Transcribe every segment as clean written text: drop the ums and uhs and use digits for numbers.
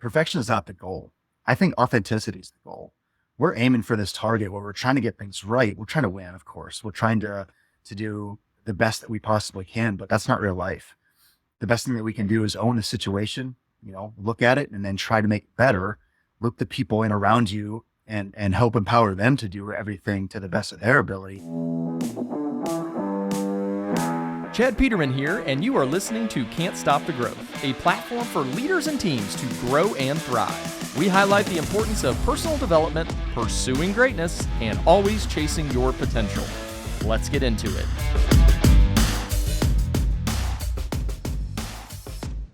perfection is not the goal. I think authenticity is the goal. We're aiming for this target where we're trying to get things right. We're trying to win, of course. We're trying to do the best that we possibly can, but that's not real life. The best thing that we can do is own the situation, look at it and then try to make it better. Look the people in around you and help empower them to do everything to the best of their ability. Chad Peterman here, and you are listening to Can't Stop the Growth, a platform for leaders and teams to grow and thrive. We highlight the importance of personal development, pursuing greatness, and always chasing your potential. Let's get into it.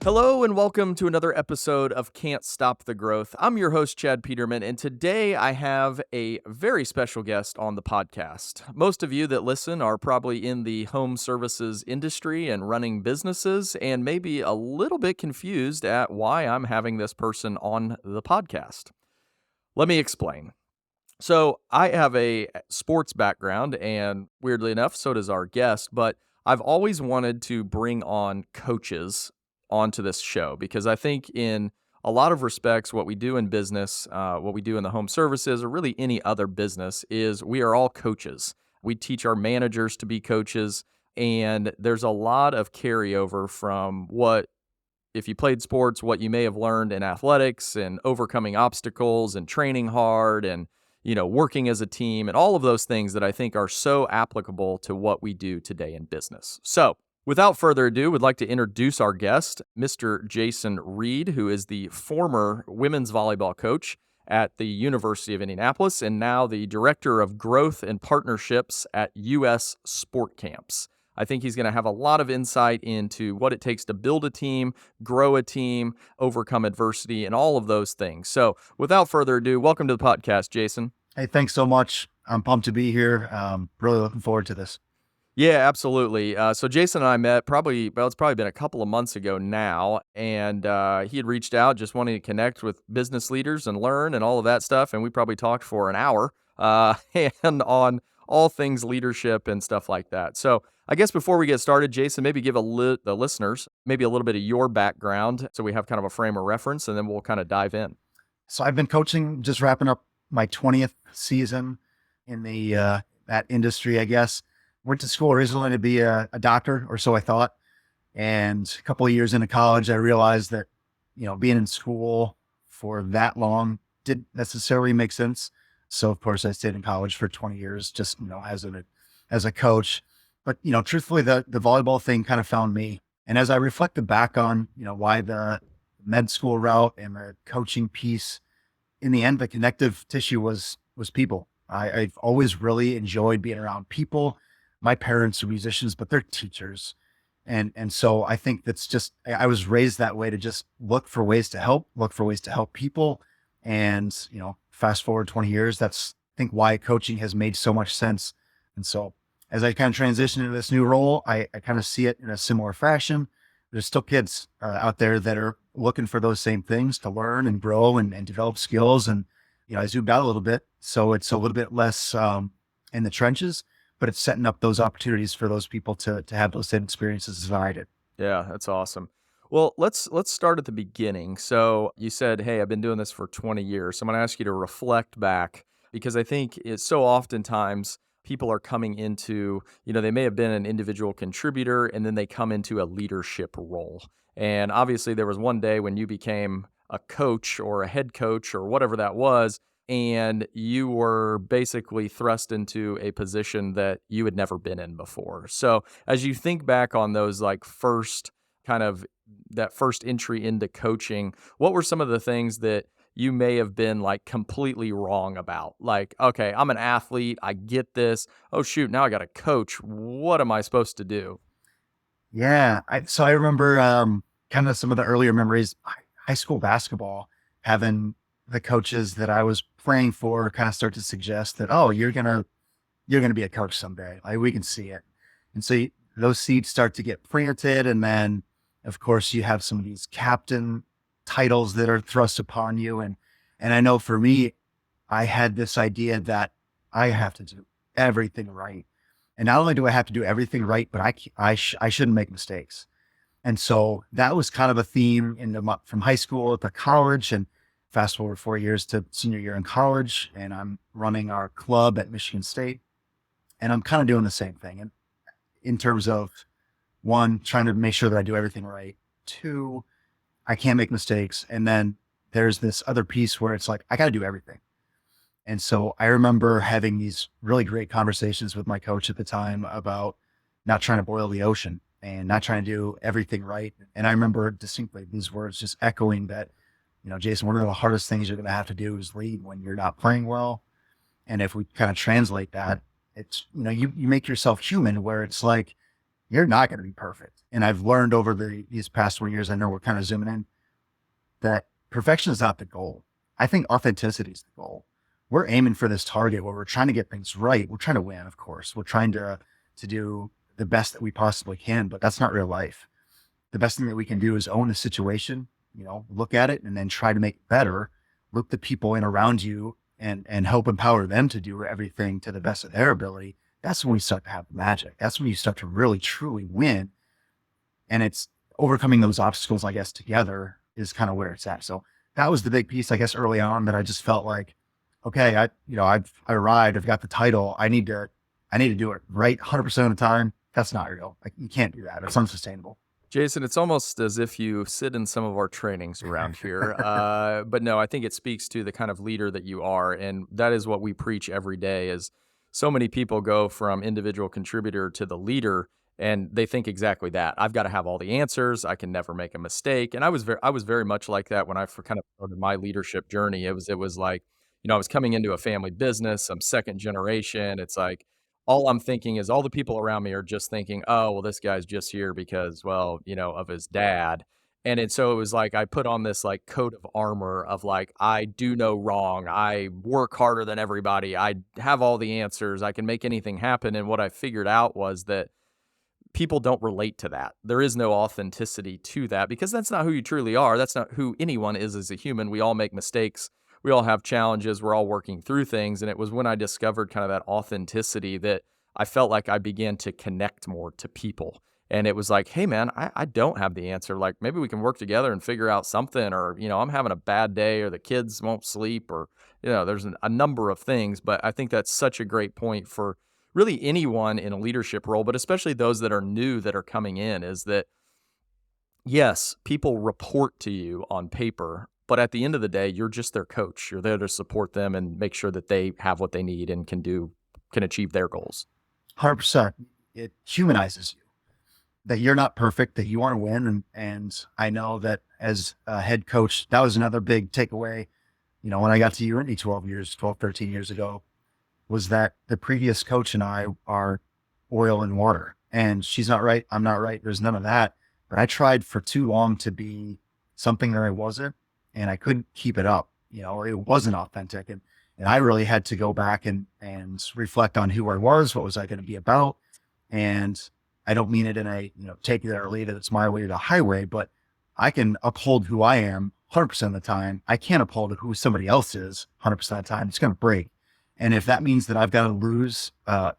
Hello and welcome to another episode of Can't Stop the Growth. I'm your host, Chad Peterman, and today I have a very special guest on the podcast. Most of you that listen are probably in the home services industry and running businesses and maybe a little bit confused at why I'm having this person on the podcast. Let me explain. So I have a sports background, and weirdly enough, so does our guest, but I've always wanted to bring on coaches onto this show because I think in a lot of respects, what we do in business, what we do in the home services, or really any other business, is we are all coaches. We teach our managers to be coaches, and there's a lot of carryover from what, if you played sports, what you may have learned in athletics and overcoming obstacles and training hard and working as a team and all of those things that I think are so applicable to what we do today in business. So without further ado, we'd like to introduce our guest, Mr. Jason Reed, who is the former women's volleyball coach at the University of Indianapolis and now the Director of Growth and Partnerships at U.S. Sport Camps. I think he's going to have a lot of insight into what it takes to build a team, grow a team, overcome adversity, and all of those things. So without further ado, welcome to the podcast, Jason. Hey, thanks so much. I'm pumped to be here. Really looking forward to this. Yeah, absolutely. So Jason and I met it's probably been a couple of months ago now, and he had reached out, just wanting to connect with business leaders and learn and all of that stuff, and we probably talked for an hour and on all things leadership and stuff like that. So I guess before we get started, Jason, maybe give the listeners maybe a little bit of your background so we have kind of a frame of reference, and then we'll kind of dive in. So I've been coaching, just wrapping up my 20th season in the that industry, I guess. Went to school originally to be a doctor, or so I thought. And a couple of years into college, I realized that, being in school for that long didn't necessarily make sense. So of course I stayed in college for 20 years, just, as a coach. But, truthfully, the volleyball thing kind of found me. And as I reflected back on, why the med school route and the coaching piece, in the end, the connective tissue was people. I've always really enjoyed being around people. My parents are musicians, but they're teachers. And so I think that's just, I was raised that way, to just look for ways to help people. And, fast forward 20 years, that's, I think, why coaching has made so much sense. And so as I kind of transition into this new role, I kind of see it in a similar fashion. There's still kids out there that are looking for those same things, to learn and grow and develop skills. And, I zoomed out a little bit, so it's a little bit less in the trenches, but it's setting up those opportunities for those people to have those same experiences as I did. Yeah, that's awesome. Well, let's start at the beginning. So you said, hey, I've been doing this for 20 years. So I'm going to ask you to reflect back, because I think it's so oftentimes people are coming into, they may have been an individual contributor and then they come into a leadership role. And obviously there was one day when you became a coach or a head coach or whatever that was, and you were basically thrust into a position that you had never been in before. So as you think back on those first entry into coaching, what were some of the things that you may have been completely wrong about? Okay, I'm an athlete, I get this. Oh shoot, now I got to coach. What am I supposed to do? Yeah. So I remember kind of some of the earlier memories, high school basketball, having the coaches that I was playing for kind of start to suggest that, oh, you're going to be a coach someday. We can see it. And so those seeds start to get planted. And then of course you have some of these captain titles that are thrust upon you. And I know for me, I had this idea that I have to do everything right. And not only do I have to do everything right, but I shouldn't make mistakes. And so that was kind of a theme from high school to college, and fast forward 4 years to senior year in college, and I'm running our club at Michigan State, and I'm kind of doing the same thing. And in terms of one, trying to make sure that I do everything right. Two, I can't make mistakes. And then there's this other piece where it's like, I got to do everything. And so I remember having these really great conversations with my coach at the time about not trying to boil the ocean and not trying to do everything right. And I remember distinctly these words just echoing that, Jason, one of the hardest things you're going to have to do is lead when you're not playing well. And if we kind of translate that, it's, you make yourself human, where it's like, you're not going to be perfect. And I've learned over these past 20 years, I know we're kind of zooming in, that perfection is not the goal. I think authenticity is the goal. We're aiming for this target where we're trying to get things right. We're trying to win, of course. We're trying to do the best that we possibly can, but that's not real life. The best thing that we can do is own the situation, look at it and then try to make it better. Look the people in around you and help empower them to do everything to the best of their ability. That's when we start to have the magic. That's when you start to really, truly win. And it's overcoming those obstacles, I guess, together is kind of where it's at. So that was the big piece, I guess, early on, that I just felt like, okay, I've arrived, I've got the title. I need to do it right 100% of the time. That's not real. Like, you can't do that. It's unsustainable. Jason, it's almost as if you sit in some of our trainings around here. But no, I think it speaks to the kind of leader that you are. And that is what we preach every day, is so many people go from individual contributor to the leader, and they think exactly that. I've got to have all the answers. I can never make a mistake. And I was very much like that when I kind of started my leadership journey. It was like, I was coming into a family business. I'm second generation. It's like, all I'm thinking is all the people around me are just thinking, oh, well, this guy's just here because, well, of his dad. So it was like, I put on this like coat of armor of like, I do no wrong. I work harder than everybody. I have all the answers. I can make anything happen. And what I figured out was that people don't relate to that. There is no authenticity to that, because that's not who you truly are. That's not who anyone is as a human. We all make mistakes. We all have challenges. We're all working through things. And it was when I discovered kind of that authenticity that I felt like I began to connect more to people. And it was like, hey, man, I don't have the answer. Like, maybe we can work together and figure out something, or, I'm having a bad day, or the kids won't sleep, or, there's a number of things. But I think that's such a great point for really anyone in a leadership role, but especially those that are new, that are coming in, is that, yes, people report to you on paper, but at the end of the day, you're just their coach. You're there to support them and make sure that they have what they need and can achieve their goals. 100%. It humanizes you, that you're not perfect, that you want to win. And I know that as a head coach, that was another big takeaway, when I got to UIndy 13 years ago, was that the previous coach and I are oil and water, and she's not right. I'm not right. There's none of that. But I tried for too long to be something that I wasn't, and I couldn't keep it up. It wasn't authentic. And I really had to go back and reflect on who I was, what was I going to be about. And I don't mean it in a, take it or leave it, it's my way or the highway, but I can uphold who I am 100% of the time. I can't uphold who somebody else is 100% of the time. It's going to break. And if that means that I've got to lose a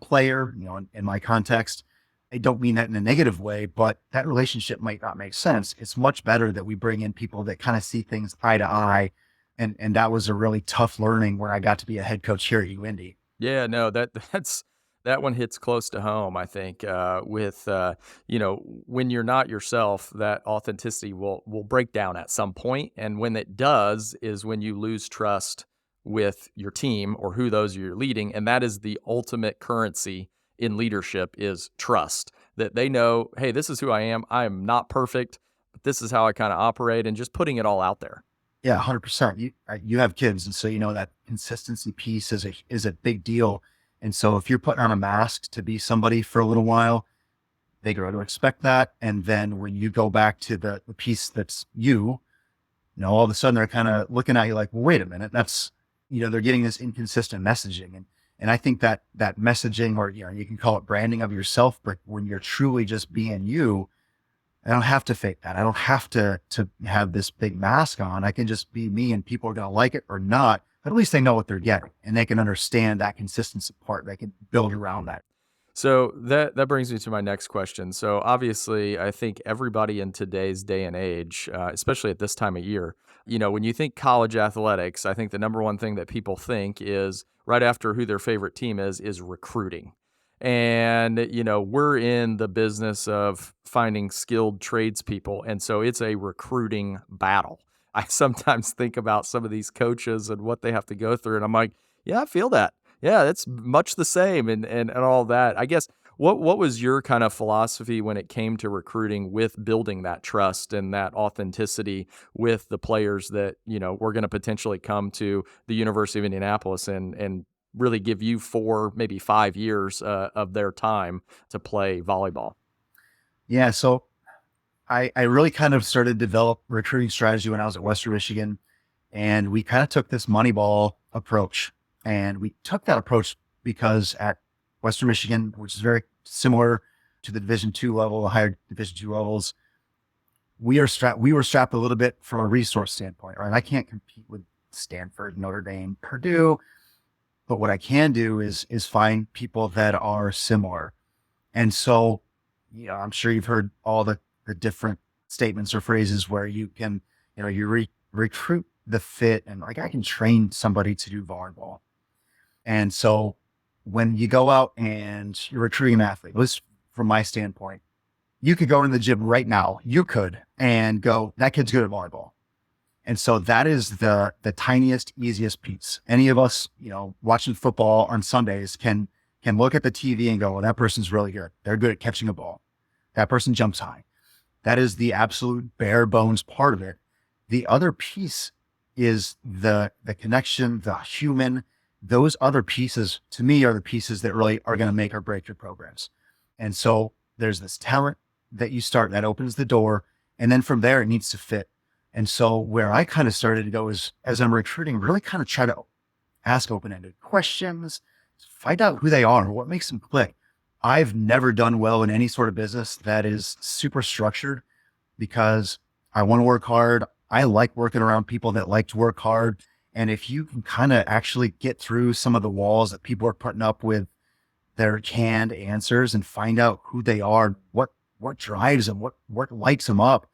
player, in my context, I don't mean that in a negative way, but that relationship might not make sense. It's much better that we bring in people that kind of see things eye to eye. And that was a really tough learning where I got to be a head coach here at UIndy. Yeah, no, that one hits close to home, I think, with, when you're not yourself, that authenticity will break down at some point. And when it does is when you lose trust with your team or who those you're leading. And that is the ultimate currency in leadership, is trust, that they know, hey, this is who I am. I am not perfect, but this is how I kind of operate, and just putting it all out there. Yeah, 100%. You have kids, and so that consistency piece is a big deal. And so if you're putting on a mask to be somebody for a little while, they grow to expect that. And then when you go back to the piece that's all of a sudden they're kind of looking at you like, well, wait a minute, that's, they're getting this inconsistent messaging. And I think that messaging, or, you can call it branding of yourself, but when you're truly just being you, I don't have to fake that. I don't have to have this big mask on. I can just be me, and people are going to like it or not, but at least they know what they're getting, and they can understand that consistency part. They can build around that. So that brings me to my next question. So obviously, I think everybody in today's day and age, especially at this time of year, when you think college athletics, I think the number one thing that people think is right after who their favorite team is recruiting. And we're in the business of finding skilled tradespeople, and so it's a recruiting battle. I sometimes think about some of these coaches and what they have to go through, and I'm like, yeah, I feel that. Yeah, it's much the same and all that. I guess what was your kind of philosophy when it came to recruiting with building that trust and that authenticity with the players that, were going to potentially come to the University of Indianapolis and really give you 4, maybe 5 years of their time to play volleyball? Yeah. So I really kind of started to develop recruiting strategy when I was at Western Michigan. And we kind of took this Moneyball approach. And we took that approach because at Western Michigan, which is very similar to the Division II level, the higher Division II levels, we were strapped a little bit from a resource standpoint, right? I can't compete with Stanford, Notre Dame, Purdue, but what I can do is find people that are similar. And so, I'm sure you've heard all the different statements or phrases where you can, recruit the fit, and like I can train somebody to do volleyball. And so when you go out and you're recruiting an athlete, at least from my standpoint, you could go in the gym right now. You could and go, that kid's good at volleyball. And so that is the tiniest, easiest piece. Any of us, watching football on Sundays can look at the TV and go, well, that person's really good. They're good at catching a ball. That person jumps high. That is the absolute bare bones part of it. The other piece is the connection, the human. Those other pieces to me are the pieces that really are going to make or break your programs. And so there's this talent that you start that opens the door. And then from there, it needs to fit. And so where I kind of started to go is as I'm recruiting, really kind of try to ask open-ended questions, find out who they are, what makes them click. I've never done well in any sort of business that is super structured because I want to work hard. I like working around people that like to work hard. And if you can kind of actually get through some of the walls that people are putting up with their canned answers and find out who they are, what drives them, what lights them up,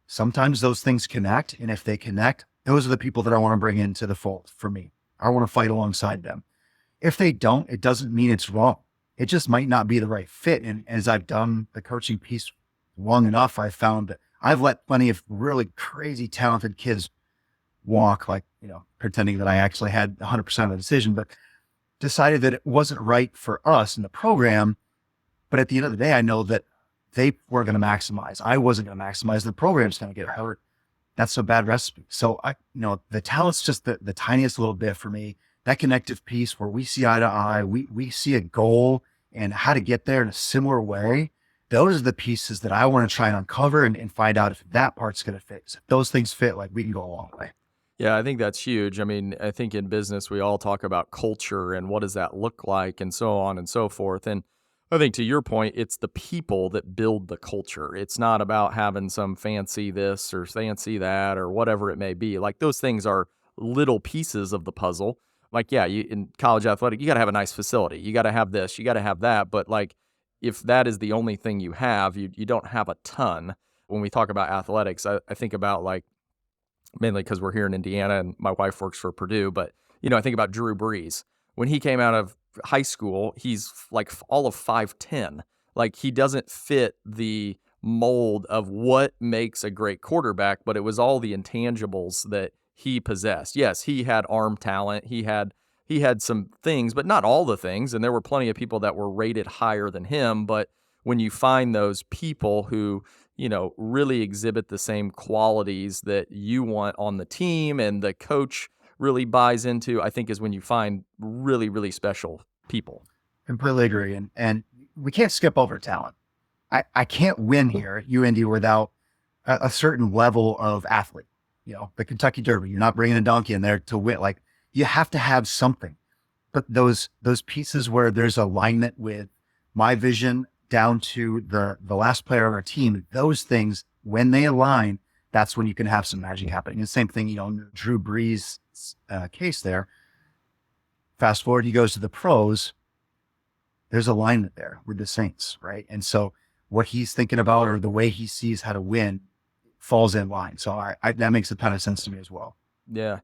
sometimes those things connect. And if they connect, those are the people that I want to bring into the fold for me. I want to fight alongside them. If they don't, it doesn't mean it's wrong. It just might not be the right fit. And as I've done the coaching piece long enough, I've found that I've let plenty of really crazy talented kids walk, like, pretending that I actually had 100% of the decision, but decided that it wasn't right for us in the program. But at the end of the day, I know that they were going to maximize. I wasn't going to maximize. The program's going to get hurt. That's a bad recipe. So the talent's just the tiniest little bit for me. That connective piece where we see eye to eye, we see a goal and how to get there in a similar way. Those are the pieces that I want to try and uncover and find out if that part's going to fit. If those things fit, like we can go a long way. Yeah, I think that's huge. I mean, I think in business, we all talk about culture and what does that look like and so on and so forth. And I think to your point, it's the people that build the culture. It's not about having some fancy this or fancy that or whatever it may be. Like those things are little pieces of the puzzle. Like, yeah, in college athletic, you got to have a nice facility. You got to have this, you got to have that. But like, if that is the only thing you have, you don't have a ton. When we talk about athletics, I think about like, mainly because we're here in Indiana and my wife works for Purdue. But, I think about Drew Brees. When he came out of high school, he's like all of 5'10". Like he doesn't fit the mold of what makes a great quarterback, but it was all the intangibles that he possessed. Yes, he had arm talent. He had some things, but not all the things. And there were plenty of people that were rated higher than him. But when you find those people who, really exhibit the same qualities that you want on the team and the coach really buys into, I think is when you find really, really special people. Completely agree. And we can't skip over talent. I can't win here at UIndy without a certain level of athlete. The Kentucky Derby, you're not bringing a donkey in there to win. Like you have to have something, but those pieces where there's alignment with my vision down to the last player on our team, those things, when they align, that's when you can have some magic happening. And the same thing, Drew Brees' case there. Fast forward, he goes to the pros. there's alignment there with the Saints, right? And so what he's thinking about or the way he sees how to win falls in line. So that makes a ton of sense to me as well. Yeah.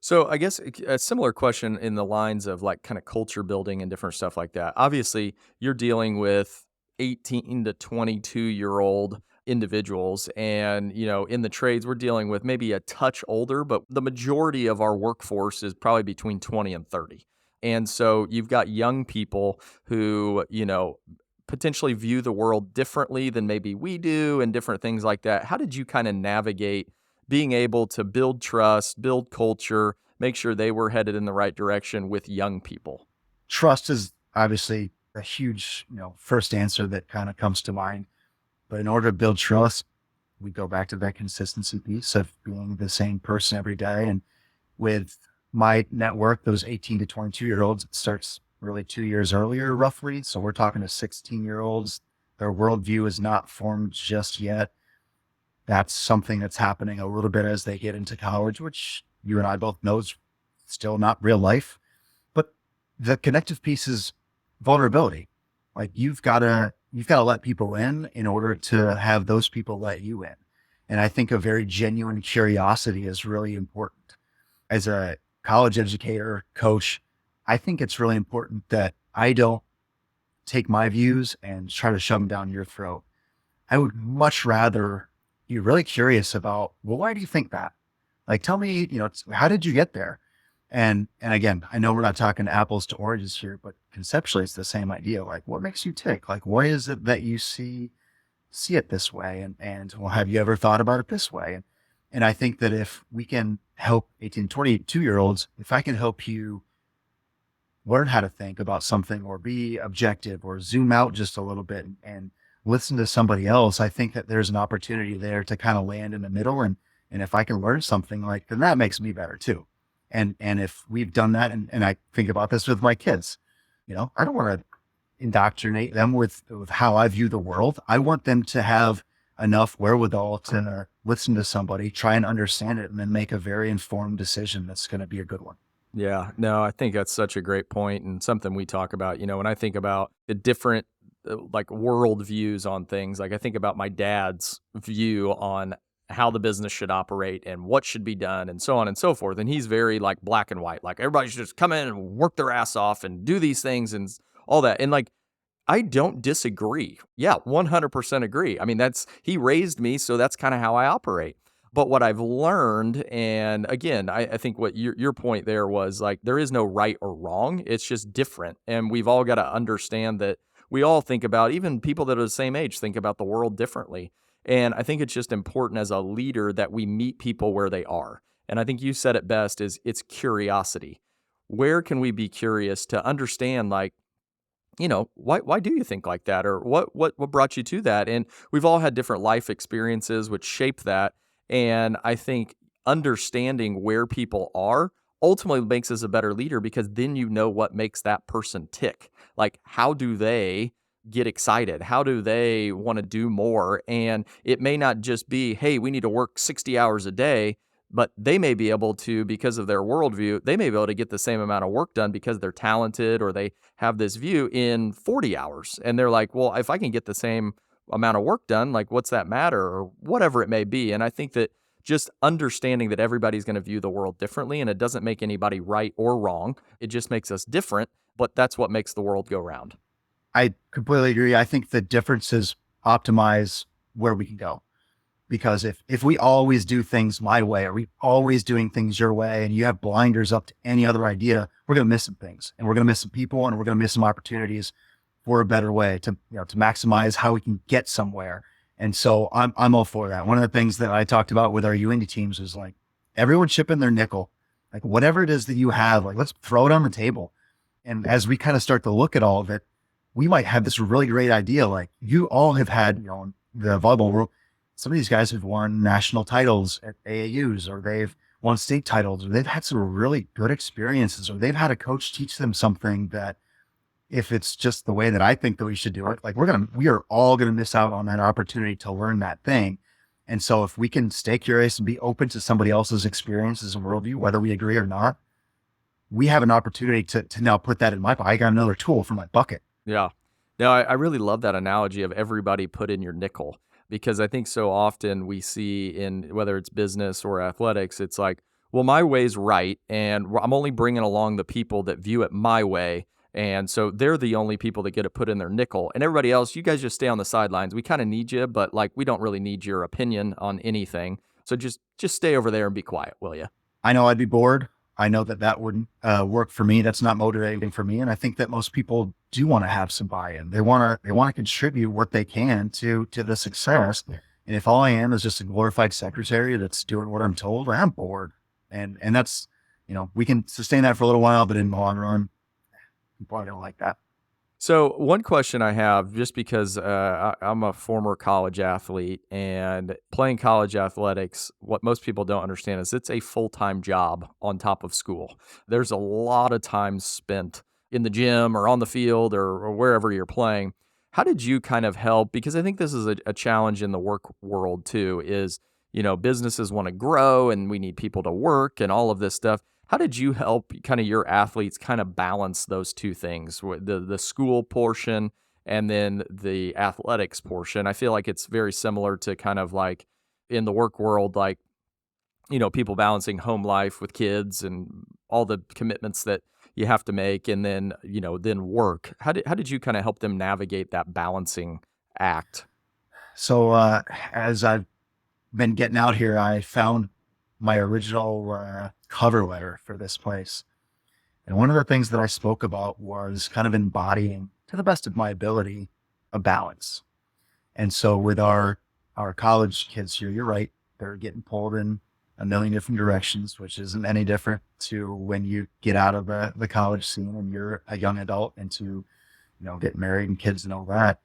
So I guess a similar question in the lines of like kind of culture building and different stuff like that. Obviously, you're dealing with 18 to 22-year-old individuals, and in the trades we're dealing with maybe a touch older, but the majority of our workforce is probably between 20 and 30. And so you've got young people who, potentially view the world differently than maybe we do and different things like that. How did you kind of navigate being able to build trust, build culture, make sure they were headed in the right direction with young people? Trust is obviously a huge, first answer that kind of comes to mind. But in order to build trust, we go back to that consistency piece of being the same person every day. And with my network, those 18 to 22-year-olds, it starts really 2 years earlier, roughly. So we're talking to 16-year-olds. Their worldview is not formed just yet. That's something that's happening a little bit as they get into college, which you and I both know is still not real life. But the connective piece is vulnerability. Like you've got to let people in order to have those people let you in. And I think a very genuine curiosity is really important. As a college educator, coach, I think it's really important that I don't take my views and try to shove them down your throat. I would much rather be really curious about, well, why do you think that? Like, tell me, how did you get there? And again, I know we're not talking apples to oranges here, but conceptually it's the same idea. Like, what makes you tick? Like, why is it that you see it this way? And well, have you ever thought about it this way? And I think that if we can help 18, 22-year-olds, if I can help you learn how to think about something or be objective or zoom out just a little bit and listen to somebody else, I think that there's an opportunity there to kind of land in the middle. And if I can learn something, like, then that makes me better too. And if we've done that, and I think about this with my kids, I don't want to indoctrinate them with how I view the world. I want them to have enough wherewithal to listen to somebody, try and understand it, and then make a very informed decision that's going to be a good one. Yeah, no, I think that's such a great point and something we talk about. When I think about the different like world views on things, like I think about my dad's view on how the business should operate and what should be done and so on and so forth. And he's very like black and white, like everybody should just come in and work their ass off and do these things and all that. And like, I don't disagree. Yeah, 100% agree. I mean, he raised me, so that's kind of how I operate. But what I've learned, and again, I think what your point there was like, there is no right or wrong. It's just different. And we've all got to understand that we all think about, even people that are the same age, think about the world differently. And I think it's just important as a leader that we meet people where they are. And I think you said it best, is it's curiosity. Where can we be curious to understand, like, why do you think like that? Or what brought you to that? And we've all had different life experiences which shape that. And I think understanding where people are ultimately makes us a better leader, because then you know what makes that person tick. Like, how do they get excited? How do they want to do more? And it may not just be, hey, we need to work 60 hours a day, but they may be able to, because of their worldview, they may be able to get the same amount of work done because they're talented or they have this view in 40 hours. And they're like, well, if I can get the same amount of work done, like, what's that matter? Or whatever it may be. And I think that just understanding that everybody's going to view the world differently, and it doesn't make anybody right or wrong. It just makes us different, but that's what makes the world go round. I completely agree. I think the difference is optimize where we can go. Because if we always do things my way, or we always doing things your way, and you have blinders up to any other idea, we're going to miss some things, and we're going to miss some people, and we're going to miss some opportunities for a better way to maximize how we can get somewhere. And so I'm all for that. One of the things that I talked about with our UIndy teams is like, everyone chip in their nickel, like whatever it is that you have, like, let's throw it on the table. And as we kind of start to look at all of it, we might have this really great idea. Like, you all have had, the volleyball world, some of these guys have won national titles at AAUs, or they've won state titles, or they've had some really good experiences, or they've had a coach teach them something that, if it's just the way that I think that we should do it, like, we are all going to miss out on that opportunity to learn that thing. And so if we can stay curious and be open to somebody else's experiences and worldview, whether we agree or not, we have an opportunity to now put that in my pocket. I got another tool for my bucket, Yeah. No, I really love that analogy of everybody put in your nickel because I think so often we see in whether it's business or athletics, it's like, well, my way's right. And I'm only bringing along the people that view it my way. And so they're the only people that get to put in their nickel. And everybody else, you guys just stay on the sidelines. We kind of need you, but like we don't really need your opinion on anything. So just stay over there and be quiet, will you? I know I'd be bored. I know that that wouldn't work for me. That's not motivating for me. And I think that most people do want to have some buy-in. They want to contribute what they can to the success. And if all I am is just a glorified secretary that's doing what I'm told, I'm bored. And that's, we can sustain that for a little while, but in the long run, people don't like that. So one question I have, just because I'm a former college athlete and playing college athletics, what most people don't understand is it's a full-time job on top of school. There's a lot of time spent in the gym or on the field or wherever you're playing. How did you kind of help? Because I think this is a challenge in the work world too, is, businesses want to grow and we need people to work and all of this stuff. How did you help kind of your athletes kind of balance those two things, the school portion and then the athletics portion? I feel like it's very similar to kind of like in the work world, like, people balancing home life with kids and all the commitments that you have to make and then, then work. How did you kind of help them navigate that balancing act? So as I've been getting out here, I found my original cover letter for this place. And one of the things that I spoke about was kind of embodying, to the best of my ability, a balance. And so with our college kids here, you're right, they're getting pulled in a million different directions, which isn't any different to when you get out of the college scene and you're a young adult and to, get married and kids and all that.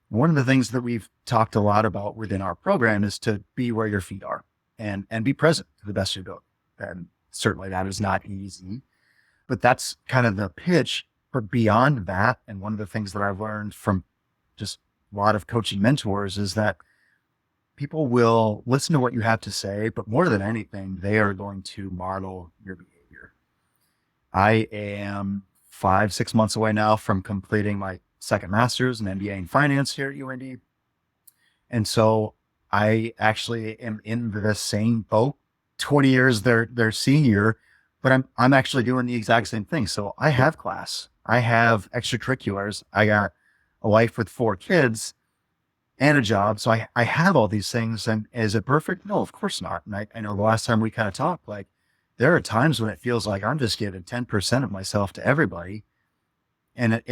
One of the things that we've talked a lot about within our program is to be where your feet are and be present to the best of your ability. And certainly that is not easy, but that's kind of the pitch. But beyond that, and one of the things that I've learned from just a lot of coaching mentors is that people will listen to what you have to say, but more than anything, they are going to model your behavior. I am 5, 6 months away now from completing my second master's in MBA in finance here at UND. And so I actually am in the same boat, 20 years their senior, but I'm actually doing the exact same thing. So I have class, I have extracurriculars, I got a wife with 4 kids and a job. So I have all these things. And is it perfect? No, of course not. And I know the last time we kind of talked, like there are times when it feels like I'm just giving 10% of myself to everybody and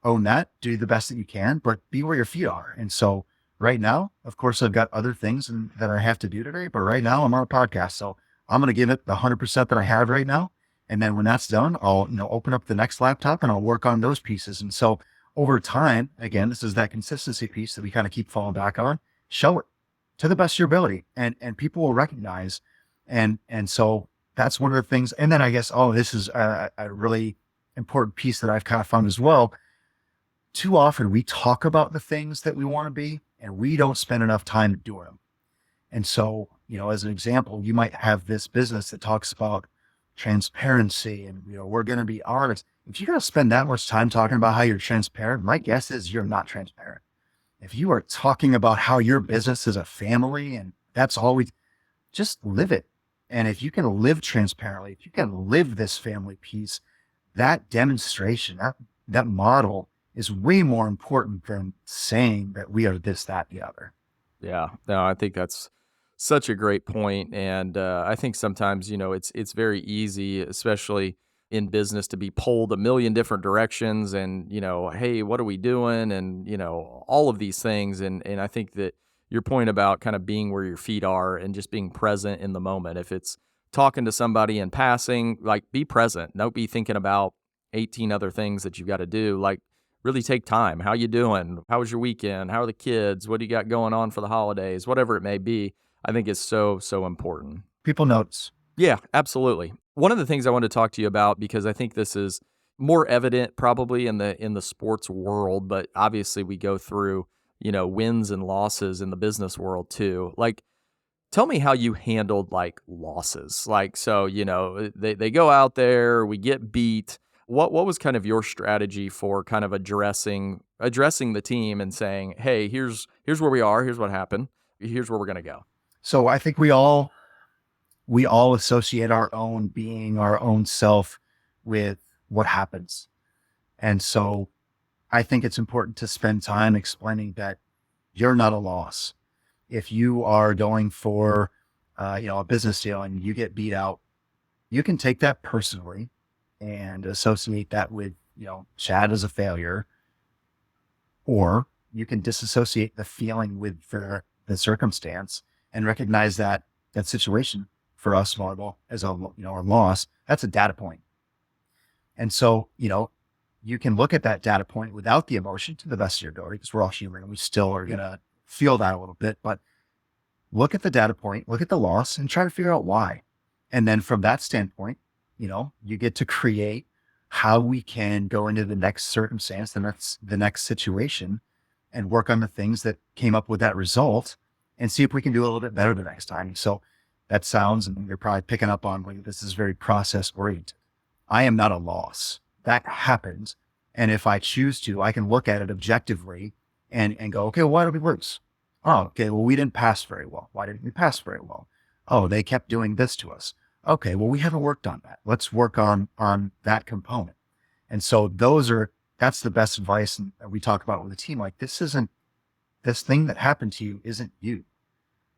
own that, do the best that you can, but be where your feet are. And so right now, of course, I've got other things that I have to do today, but right now I'm on a podcast. So I'm going to give it the 100% that I have right now. And then when that's done, I'll, open up the next laptop and I'll work on those pieces. And so over time, again, this is that consistency piece that we kind of keep falling back on. Show it to the best of your ability and people will recognize. And so that's one of the things. And then I guess, this is a really important piece that I've kind of found as well. Too often we talk about the things that we want to be and we don't spend enough time doing them. And so, as an example, you might have this business that talks about transparency and, we're going to be honest. If you got to spend that much time talking about how you're transparent, my guess is you're not transparent. If you are talking about how your business is a family and that's all just live it. And if you can live transparently, if you can live this family piece, that demonstration, that model is way more important than saying that we are this, that, the other. Yeah, no, I think that's such a great point. And I think sometimes, it's very easy, especially in business, to be pulled a million different directions and, hey, what are we doing? And, all of these things. And I think that your point about kind of being where your feet are and just being present in the moment, if it's talking to somebody in passing, like be present. Don't be thinking about 18 other things that you've got to do. Like really take time. How you doing? How was your weekend? How are the kids? What do you got going on for the holidays? Whatever it may be, I think is so, so important. People notice. Yeah, absolutely. One of the things I want to talk to you about, because I think this is more evident probably in the sports world, but obviously we go through, wins and losses in the business world too. Like, tell me how you handled like losses. Like, so, they go out there, we get beat. What was kind of your strategy for kind of addressing the team and saying, "Hey, here's where we are. Here's what happened. Here's where we're gonna go." So I think we all associate our own being, our own self with what happens. And so I think it's important to spend time explaining that you're not a loss. If you are going for, a business deal and you get beat out, you can take that personally and associate that with, Chad as a failure, or you can disassociate the feeling with the circumstance and recognize that situation for us volleyball as a loss. That's a data point. And so, you can look at that data point without the emotion to the best of your ability, because we're all human and we still are going to feel that a little bit, but look at the data point, look at the loss and try to figure out why. And then from that standpoint, you get to create how we can go into the next circumstance, the next situation, and work on the things that came up with that result and see if we can do a little bit better the next time. So that sounds, and you're probably picking up on, like, this is very process oriented. I am not a loss. That happened. And if I choose to, I can look at it objectively and go, okay, well, why did we lose? Oh, okay. Well, we didn't pass very well. Why didn't we pass very well? Oh, they kept doing this to us. Okay. Well, we haven't worked on that. Let's work on that component. And so that's the best advice. And we talk about with the team, like, this thing that happened to you isn't you.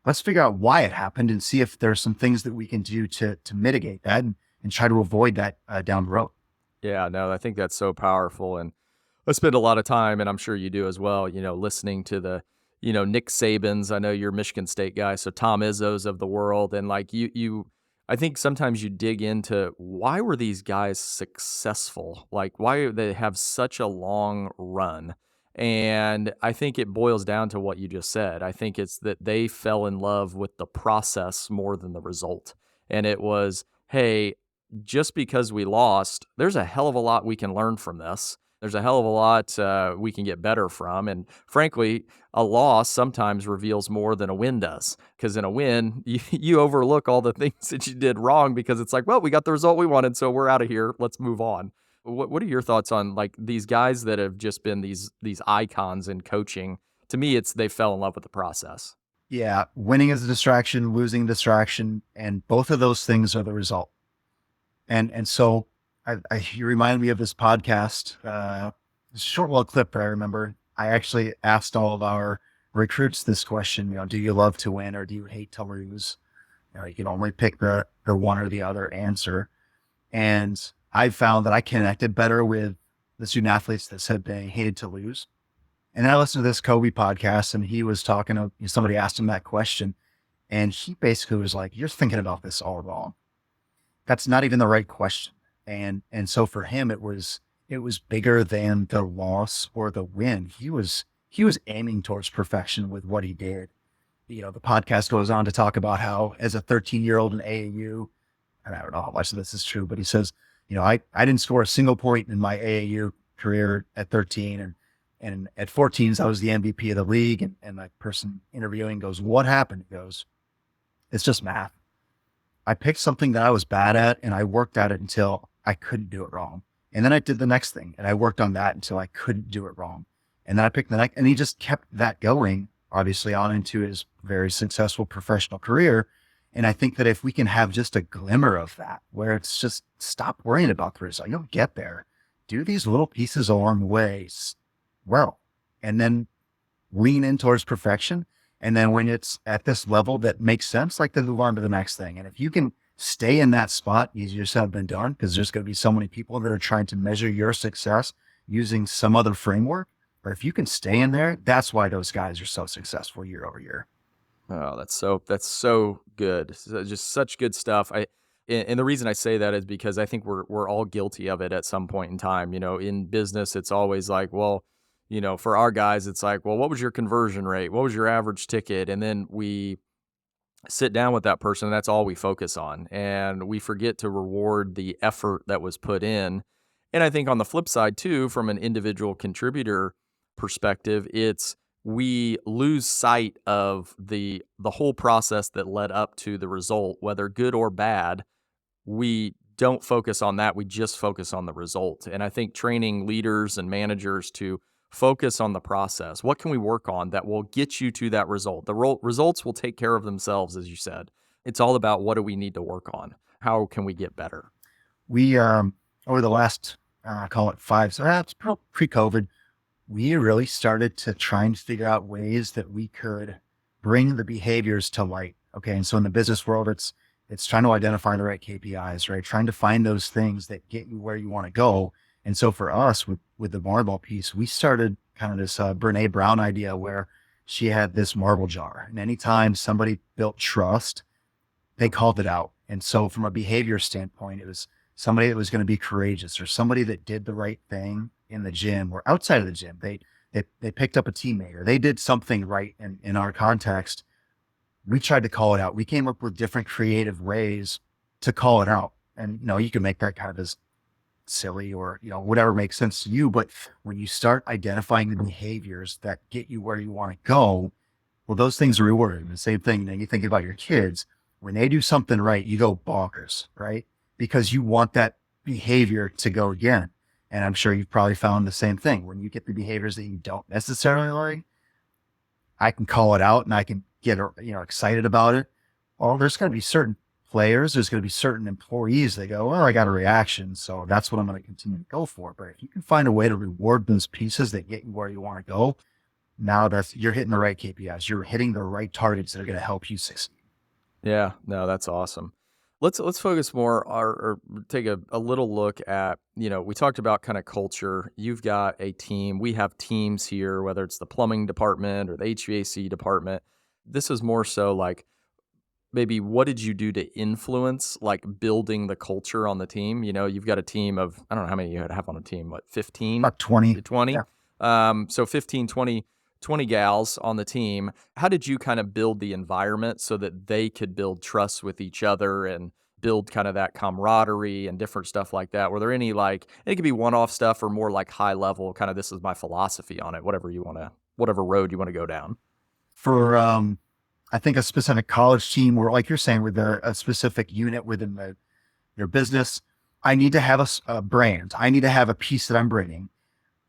Let's figure out why it happened and see if there's some things that we can do to mitigate that and try to avoid that down the road. Yeah, no, I think that's so powerful. And I spend a lot of time, and I'm sure you do as well, listening to the, Nick Sabans. I know you're a Michigan State guy, so Tom Izzo's of the world. And like I think sometimes you dig into why were these guys successful? Like, why do they have such a long run? And I think it boils down to what you just said. I think it's that they fell in love with the process more than the result. And it was, hey, just because we lost, there's a hell of a lot we can learn from this. There's a hell of a lot we can get better from. And frankly, a loss sometimes reveals more than a win does. Because in a win, you overlook all the things that you did wrong because it's like, well, we got the result we wanted, so we're out of here. Let's move on. What are your thoughts on, like, these guys that have just been these icons in coaching? To me, it's they fell in love with the process. Yeah. Winning is a distraction, losing a distraction. And both of those things are the result. And so you reminded me of this podcast, this short little clip that I remember. I actually asked all of our recruits this question, do you love to win or do you hate to lose? You can only pick the one or the other answer. And I found that I connected better with the student athletes that said they hated to lose. And then I listened to this Kobe podcast and he was talking to, somebody asked him that question and he basically was like, you're thinking about this all wrong. That's not even the right question. And so for him, it was bigger than the loss or the win. He was aiming towards perfection with what he did. The podcast goes on to talk about how as a 13-year-old in AAU, and I don't know how much of this is true, but he says, I didn't score a single point in my AAU career at 13. And at 14, I was the MVP of the league. And the person interviewing goes, what happened? He goes, it's just math. I picked something that I was bad at and I worked at it until I couldn't do it wrong. And then I did the next thing and I worked on that until I couldn't do it wrong. And then I picked the next, and he just kept that going, obviously on into his very successful professional career. And I think that if we can have just a glimmer of that, where it's just stop worrying about the result, you'll get there, do these little pieces along the way well, and then lean in towards perfection. And then when it's at this level that makes sense, like, then move on to the next thing. And if you can stay in that spot, easier said than done, because there's going to be so many people that are trying to measure your success using some other framework. But if you can stay in there, that's why those guys are so successful year over year. Oh, that's so good. Just such good stuff. And the reason I say that is because I think we're all guilty of it at some point in time. In business, it's always like, well, for our guys, it's like, well, what was your conversion rate? What was your average ticket? And then we sit down with that person, and that's all we focus on. And we forget to reward the effort that was put in. And I think on the flip side too, from an individual contributor perspective, it's we lose sight of the whole process that led up to the result, whether good or bad. We don't focus on that. We just focus on the result. And I think training leaders and managers to focus on the process. What can we work on that will get you to that result? The results will take care of themselves, as you said. It's all about what do we need to work on? How can we get better? We, over the last, call it five, so that's pre-COVID, we really started to try and figure out ways that we could bring the behaviors to light. Okay. And so in the business world, it's trying to identify the right KPIs, right? Trying to find those things that get you where you want to go. And so for us with the marble piece, we started kind of this Brene Brown idea where she had this marble jar. And anytime somebody built trust, they called it out. And so from a behavior standpoint, it was somebody that was going to be courageous or somebody that did the right thing in the gym or outside of the gym. They picked up a teammate or they did something right in our context. We tried to call it out. We came up with different creative ways to call it out. And, you can make that kind of as silly or, whatever makes sense to you. But when you start identifying the behaviors that get you where you want to go, well, those things are rewarding. The same thing. You think about your kids, when they do something right, you go bonkers, right? Because you want that behavior to go again. And I'm sure you've probably found the same thing. When you get the behaviors that you don't necessarily like, I can call it out and I can get, excited about it. Well, there's going to be certain players, there's going to be certain employees that go, well, I got a reaction, so that's what I'm going to continue to go for. But if you can find a way to reward those pieces that get you where you want to go, now you're hitting the right KPIs. You're hitting the right targets that are going to help you succeed. Yeah, no, that's awesome. Let's focus more or take a little look at, we talked about kind of culture. You've got a team. We have teams here, whether it's the plumbing department or the HVAC department. This is more so like maybe what did you do to influence like building the culture on the team? You've got a team of, I don't know how many you have on a team, 15? About 20. 20? Yeah. So 15, 20 gals on the team. How did you kind of build the environment so that they could build trust with each other and build kind of that camaraderie and different stuff like that? Were there any it could be one-off stuff or more like high level, kind of this is my philosophy on it, whatever road you want to go down? For, I think a specific college team or like you're saying with a specific unit within your business, I need to have a brand. I need to have a piece that I'm bringing.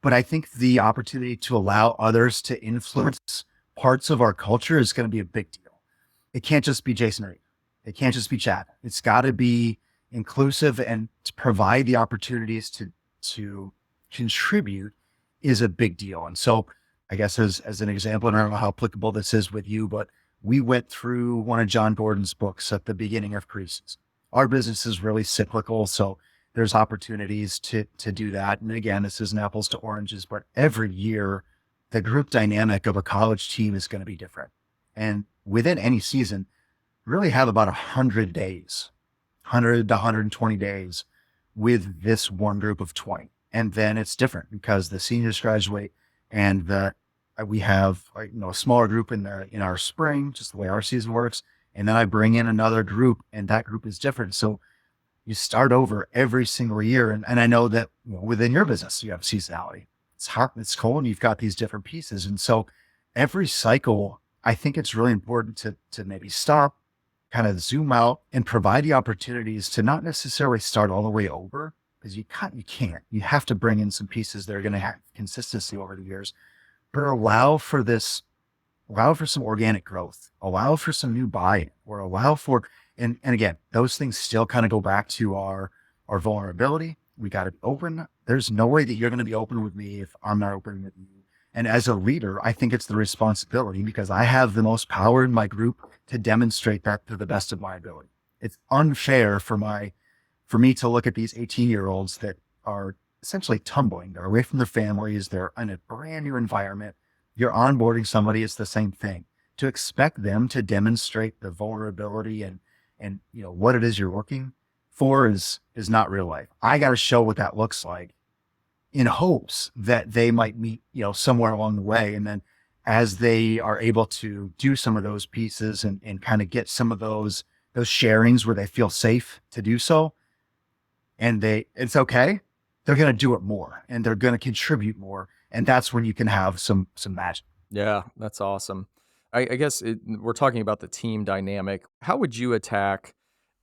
But I think the opportunity to allow others to influence parts of our culture is going to be a big deal. It can't just be Jason or Eve. It can't just be Chad. It's got to be inclusive, and to provide the opportunities to contribute is a big deal. And so I guess as an example, and I don't know how applicable this is with you, but we went through one of John Gordon's books at the beginning of preseason. Our business is really cyclical, so there's opportunities to do that. And again, this isn't apples to oranges, but every year the group dynamic of a college team is going to be different. And within any season, really have about 100 days, 100 to 120 days with this one group of 20. And then it's different because the seniors graduate and we have a smaller group in our spring, just the way our season works. And then I bring in another group and that group is different. So you start over every single year. And I know that within your business, you have seasonality. It's hot, it's cold, and you've got these different pieces. And so every cycle, I think it's really important to maybe stop, kind of zoom out and provide the opportunities to not necessarily start all the way over, because you can't. You have to bring in some pieces that are going to have consistency over the years, but allow for some organic growth, allow for some new buy-in, or allow for, and again, those things still kind of go back to our vulnerability. We got to be open. There's no way that you're going to be open with me if I'm not open with you. And as a leader, I think it's the responsibility, because I have the most power in my group, to demonstrate that to the best of my ability. It's unfair for me to look at these 18-year-olds that are essentially tumbling. They're away from their families. They're in a brand new environment. You're onboarding somebody. It's the same thing. To expect them to demonstrate the vulnerability and what it is you're looking for is not real life. I got to show what that looks like in hopes that they might meet, somewhere along the way. And then as they are able to do some of those pieces and kind of get some of those sharings where they feel safe to do so, and it's okay, they're going to do it more and they're going to contribute more. And that's when you can have some magic. Yeah, that's awesome. I guess we're talking about the team dynamic. How would you attack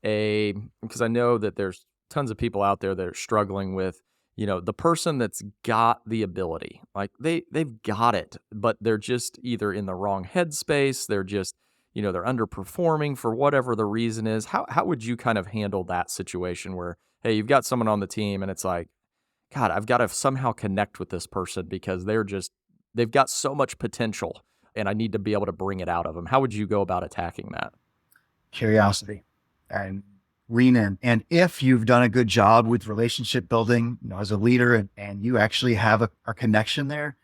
because I know that there's tons of people out there that are struggling with, the person that's got the ability. Like they've got it, but they're just either in the wrong headspace, they're just, they're underperforming for whatever the reason is. How would you kind of handle that situation where, hey, you've got someone on the team and it's like, God, I've got to somehow connect with this person because they've got so much potential and I need to be able to bring it out of them. How would you go about attacking that? Curiosity and lean in. And if you've done a good job with relationship building, as a leader and you actually have a connection there,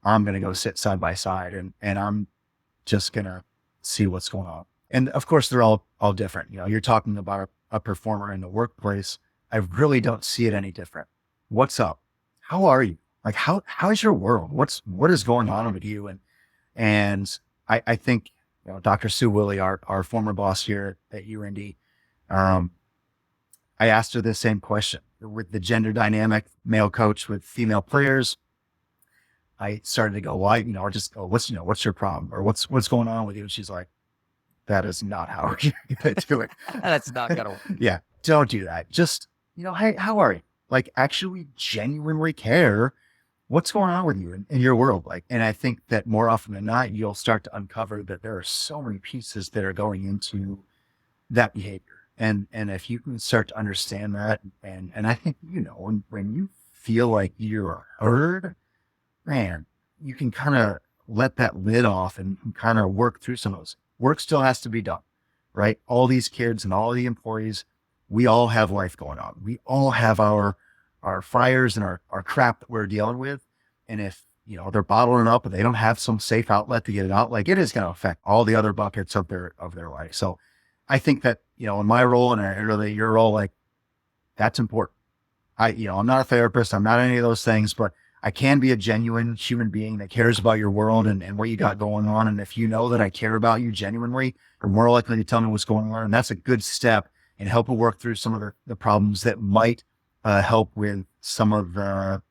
I'm going to go sit side by side and I'm just going to see what's going on. And of course, they're all different. You're talking about a performer in the workplace. I really don't see it any different. What's up? How are you? Like, how's your world? What is going on with you? And I think, Dr. Sue Willey, our former boss here at UND, I asked her the same question with the gender dynamic male coach with female players. I started to go, why, or just go, what's your problem or what's going on with you? And she's like, that is not how we're going to do it. That's not going to work. Yeah. Don't do that. Just, hey, how are you? Like, actually genuinely care what's going on with you in your world. Like, and I think that more often than not, you'll start to uncover that there are so many pieces that are going into that behavior. And if you can start to understand that, and I think, when you feel like you're heard, man, you can kind of let that lid off and kind of work through some of those. Work still has to be done, right? All these kids and all the employees, we all have life going on. We all have our fires and our crap that we're dealing with. And if, they're bottling it up and they don't have some safe outlet to get it out, like, it is going to affect all the other buckets of their life. So I think that, in my role and really your role, like, that's important. I'm not a therapist. I'm not any of those things, but I can be a genuine human being that cares about your world and what you got going on. And if you know that I care about you genuinely, you're more likely to tell me what's going on. And that's a good step in helping work through some of the problems that might help with some of the,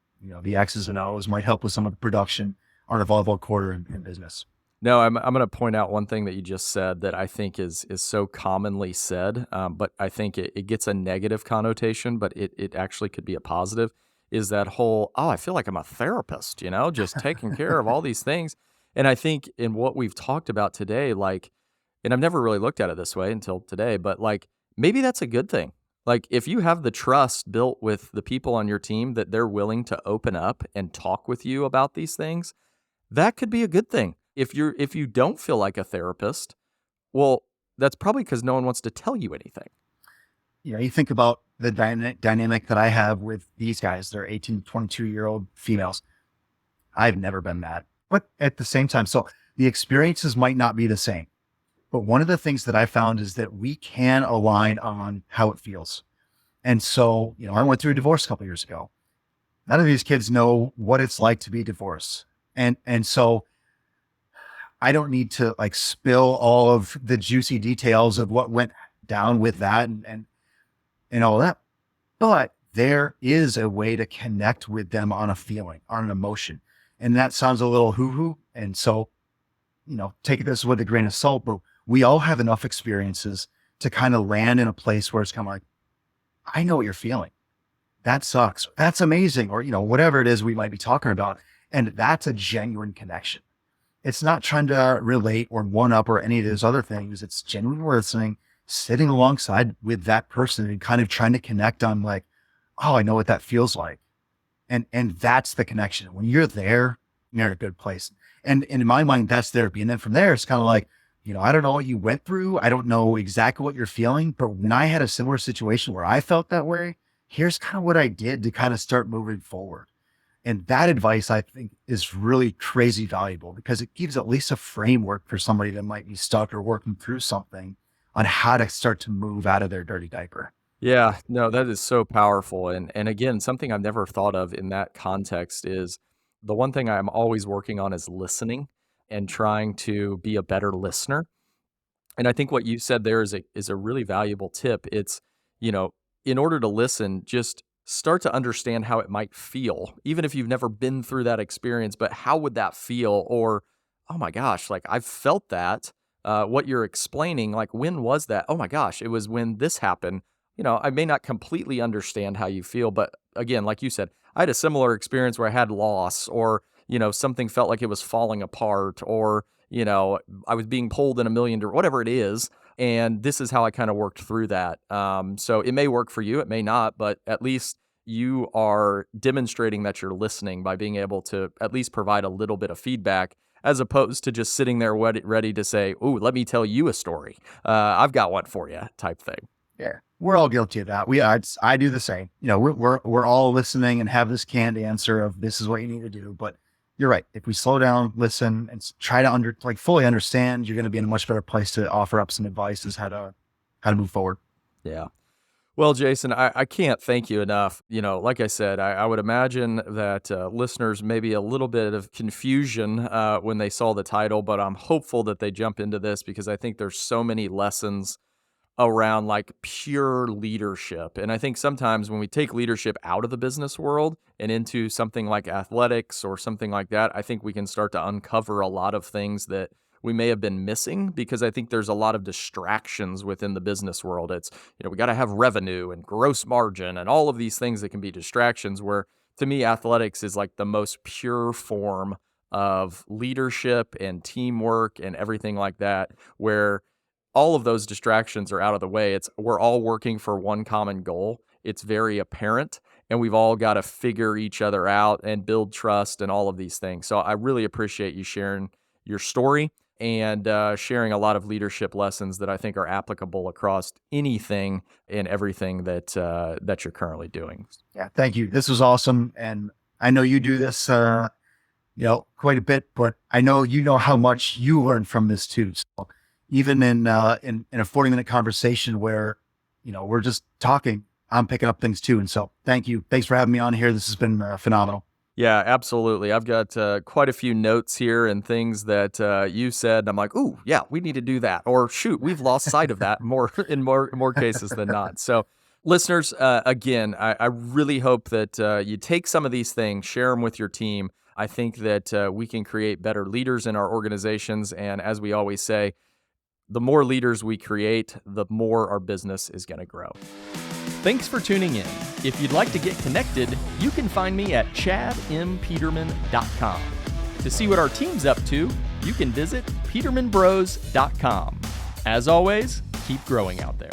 the X's and O's, might help with some of the production on a volleyball court or in business. No, I'm going to point out one thing that you just said that I think is so commonly said, but I think it gets a negative connotation, but it actually could be a positive, is that whole, I feel like I'm a therapist, just taking care of all these things. And I think in what we've talked about today, like, and I've never really looked at it this way until today, but like, maybe that's a good thing. Like, if you have the trust built with the people on your team that they're willing to open up and talk with you about these things, that could be a good thing. If you don't feel like a therapist, well, that's probably because no one wants to tell you anything. You think about the dynamic that I have with these guys. They're 18 to 22-year-old females. I've never been that. But at the same time, so the experiences might not be the same. But one of the things that I found is that we can align on how it feels. And so, I went through a divorce a couple years ago. None of these kids know what it's like to be divorced. And so I don't need to like spill all of the juicy details of what went down with that and all that. But there is a way to connect with them on a feeling, on an emotion. And that sounds a little hoo-hoo. And so, take this with a grain of salt, but we all have enough experiences to kind of land in a place where it's kind of like, I know what you're feeling. That sucks. That's amazing. Or, whatever it is we might be talking about. And that's a genuine connection. It's not trying to relate or one up or any of those other things. It's genuine listening, sitting alongside with that person and kind of trying to connect on like, oh, I know what that feels like. And that's the connection. When you're there, you're in a good place. And in my mind, that's therapy. And then from there, it's kind of like, I don't know what you went through. I don't know exactly what you're feeling, but when I had a similar situation where I felt that way, here's kind of what I did to kind of start moving forward. And that advice, I think, is really crazy valuable because it gives at least a framework for somebody that might be stuck or working through something on how to start to move out of their dirty diaper. Yeah, no, that is so powerful. And again, something I've never thought of in that context is the one thing I'm always working on is listening and trying to be a better listener. And I think what you said there is a really valuable tip. It's, in order to listen, just start to understand how it might feel, even if you've never been through that experience, but how would that feel? Or, oh my gosh, like I've felt that, what you're explaining, like when was that? Oh my gosh, it was when this happened. I may not completely understand how you feel, but again, like you said, I had a similar experience where I had loss or, something felt like it was falling apart or, I was being pulled in a million, whatever it is. And this is how I kind of worked through that. So it may work for you, it may not, but at least you are demonstrating that you're listening by being able to at least provide a little bit of feedback as opposed to just sitting there ready to say, "Ooh, let me tell you a story. I've got one for you," type thing. Yeah, we're all guilty of that. I do the same. We're all listening and have this canned answer of this is what you need to do. But you're right. If we slow down, listen, and try to fully understand, you're going to be in a much better place to offer up some advice as how to move forward. Yeah. Well, Jason, I can't thank you enough. Like I said, I would imagine that listeners maybe a little bit of confusion when they saw the title, but I'm hopeful that they jump into this because I think there's so many lessons around like pure leadership. And I think sometimes when we take leadership out of the business world and into something like athletics or something like that, I think we can start to uncover a lot of things that we may have been missing because I think there's a lot of distractions within the business world. It's, we got to have revenue and gross margin and all of these things that can be distractions where to me, athletics is like the most pure form of leadership and teamwork and everything like that, where all of those distractions are out of the way. We're all working for one common goal. It's very apparent, and we've all got to figure each other out and build trust and all of these things. So I really appreciate you sharing your story and sharing a lot of leadership lessons that I think are applicable across anything and everything that you're currently doing. Yeah, thank you. This was awesome, and I know you do this, quite a bit, but I know how much you learn from this too. So even in a 40-minute conversation where, we're just talking, I'm picking up things too. And so thank you. Thanks for having me on here. This has been phenomenal. Yeah, absolutely. I've got quite a few notes here and things that you said. And I'm like, ooh, yeah, we need to do that. Or shoot, we've lost sight of that in more cases than not. So listeners, again, I really hope that you take some of these things, share them with your team. I think that we can create better leaders in our organizations. And as we always say, the more leaders we create, the more our business is going to grow. Thanks for tuning in. If you'd like to get connected, you can find me at chadmpeterman.com. To see what our team's up to, you can visit petermanbros.com. As always, keep growing out there.